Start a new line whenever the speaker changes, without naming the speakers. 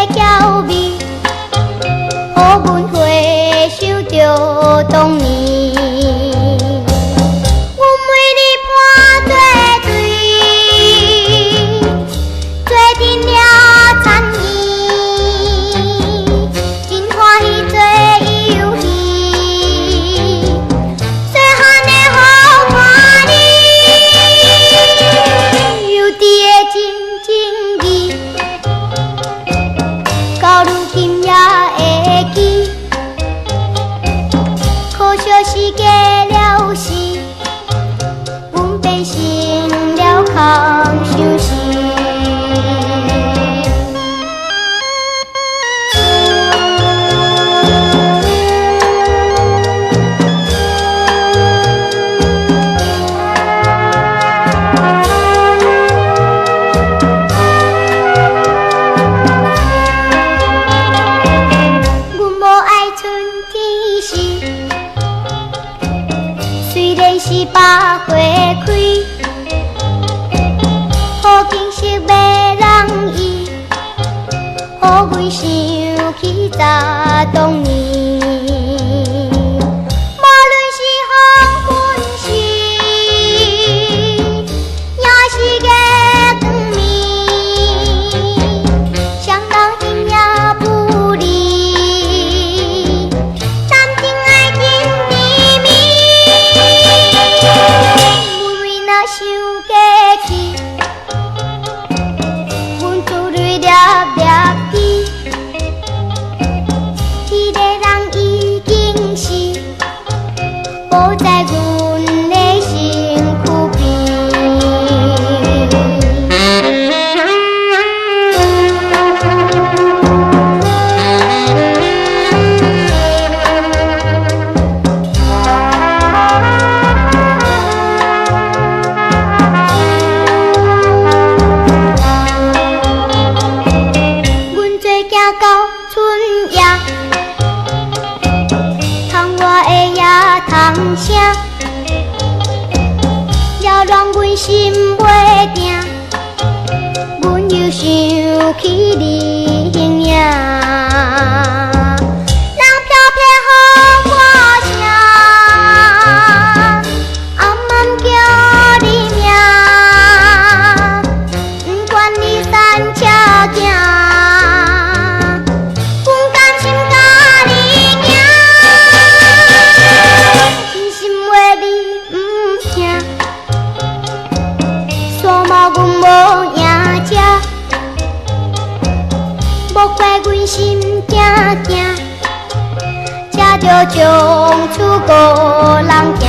娇美，予阮回首着当年。阮为你伴做对，做阵了残烟，真欢喜做游戏，细汉的好看你，幼稚的真情义，到如今也会记。可惜是假了时，阮变成了空想时。阮无爱春天时，虽然是百花开，好景色要人意，予阮想起早当年。无论是黄昏时，也是月光暝，双人影也不离，谈情爱情绵绵。阮为那想过去，阮珠泪粒粒滴，迄个人已经是无在阮的身躯边。阮做行到春夜，窗外的夜虫声，扰乱阮心袂定，阮又想起你形影。人飘飘予我声，暗暗叫你名，不管你山车行。阮甘心甲你行，真心话你毋听，山毛阮无赢吃，莫怪阮心惊惊，才着将厝孤人行。